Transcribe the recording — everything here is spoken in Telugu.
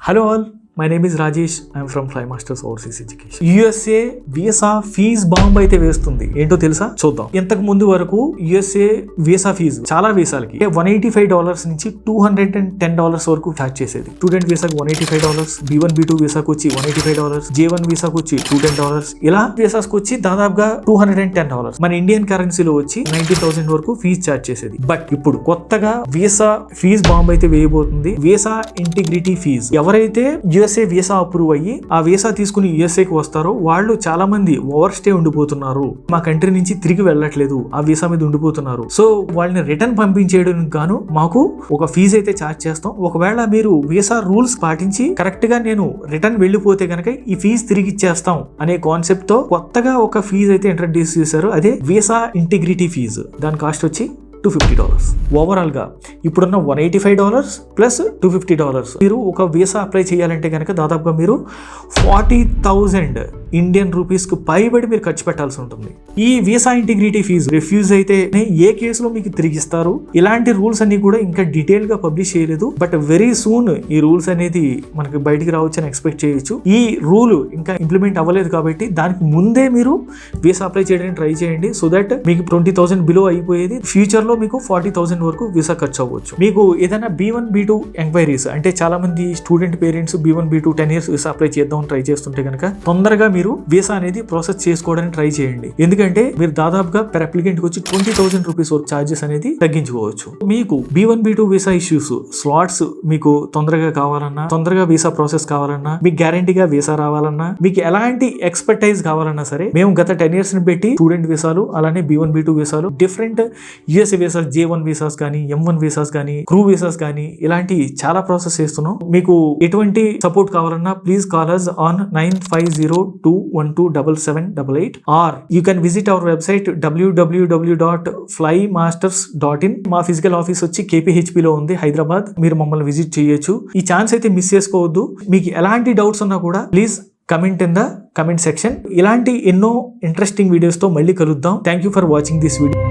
Hello all, my name is Rajesh. I am from Flymasters Overseas Education. USA visa fees bomb అయితే వేస్తుంది. ఏంటో తెలుసా? చూద్దాం. ఇంతకు ముందు వరకు USA వీసా ఫీజు చాలా వీసాలకి $185 నుంచి $210 వరకు ఛార్జ్ చేసేది. స్టూడెంట్ వీసాకు $185, B1 B2 వీసాకు వచ్చి $185, J1 వీసాకు వచ్చి $210, ఇలా వీసాకు వచ్చి దాదాపుగా $210. మన ఇండియన్ కరెన్సీలో వచ్చి 90,000 వరకు ఫీజ్ ఛార్జ్ చేసేది. బట్ ఇప్పుడు కొత్తగా వీసా ఫీజ్ బాంబ్ అయితే వేయబోతుంది. Visa integrity fee. ఎవరైతే USA వీసా అప్రూవ్ అయ్యి ఆ వీసా తీసుకుని USAకి వస్తారో వాళ్ళు చాలా మంది ఓవర్ స్టే ఉండిపోతున్నారు. మా కంట్రీ నుంచి తిరిగి వెళ్ళట్లేదు, ఆ వీసా మీద ఉండిపోతున్నారు. సో వాళ్ళని రిటర్న్ పంపించేయడానికి గాను మాకు ఒక ఫీజు అయితే ఛార్జ్ చేస్తాం. ఒకవేళ మీరు వీసా రూల్స్ పాటించి కరెక్ట్ గా నేను రిటర్న్ వెళ్ళిపోతే కనుక ఈ ఫీజు తిరిగి ఇచ్చేస్తాం అనే కాన్సెప్ట్ తో కొత్తగా ఒక ఫీజు అయితే ఇంట్రడ్యూస్ చేశారు. అదే వీసా ఇంటిగ్రిటీ ఫీజు. దాని కాస్ట్ వచ్చి $250. ఓవరాల్ గా ఇప్పుడున్న $185 ప్లస్ $250 మీరు ఒక వీసా అప్లై చేయాలంటే కనుక దాదాపుగా మీరు 40,000 ఇండియన్ రూపీస్ కు పైబడి మీరు ఖర్చు పెట్టాల్సి ఉంటుంది. ఈ వీసా ఇంటిగ్రిటీ ఫీజు రిఫ్యూజ్ అయితే ఏ కేసులో మీకు తిరిగిస్తారు, ఇలాంటి రూల్స్ అన్ని కూడా ఇంకా డీటెయిల్ గా పబ్లిష్ చేయలేదు. బట్ వెరీ సూన్ ఈ రూల్స్ అనేది మనకి బయటికి రావచ్చు అని ఎక్స్పెక్ట్ చేయొచ్చు. ఈ రూల్ ఇంకా ఇంప్లిమెంట్ అవ్వలేదు కాబట్టి దానికి ముందే మీరు వీసా అప్లై చేయడానికి ట్రై చేయండి. సో దట్ మీకు 20,000 బిలో అయిపోయేది ఫ్యూచర్ లో మీకు 40,000 వరకు వీసా ఖర్చు అవ్వచ్చు. మీకు ఏదైనా B1 B2 ఎంక్వైరీస్ అంటే చాలా మంది student parents B1 B2 10 years visa apply చేద్దాం ట్రై చేస్తుంటే కనుక తొందరగా మీరు వీసా అనేది ప్రాసెస్ చేసుకోవడానికి ట్రై చేయండి. ఎందుకంటే మీరు దాదాపుగా పర్ అప్లికెంట్ కి వచ్చి 20,000 రూపీస్ వరకు చార్జెస్ అనేది తగ్గించుకోవచ్చు. మీకు B1 B2 visa issues slots మీకు తొందరగా కావాలన్నా, తొందరగా వీసా ప్రాసెస్ కావాలన్నా, మీకు గ్యారంటీగా వీసా రావాలన్నా, మీకు ఎలాంటి ఎక్స్పర్టైజ్ కావాలన్నా సరే మేము గత 10 years ని పెట్టి స్టూడెంట్ వీసాలు అలానే B1 B2 వీసాలు different USA visas, J1 visas కానీ, M1 వీసాస్ కానీ, క్రూ వీసాస్ కానీ ఇలాంటి చాలా ప్రాసెస్ చేస్తున్నాం. మీకు ఎటువంటి సపోర్ట్ కావాలన్నా please call us on 9502127788 or you can visit our website www.flymasters.in. మా ఫిజికల్ ఆఫీస్ వచ్చి KPHP లో ఉంది, హైదరాబాద్. మీరు మమ్మల్ని విజిట్ చేయొచ్చు. ఈ ఛాన్స్ అయితే మిస్ చేసుకోవద్దు. మీకు ఎలాంటి డౌట్స్ ఉన్నా కూడా please comment in the comment section. ఇలాంటి ఎన్నో ఇంట్రెస్టింగ్ వీడియోస్ తో మళ్ళీ కలుద్దాం. Thank you for watching this video.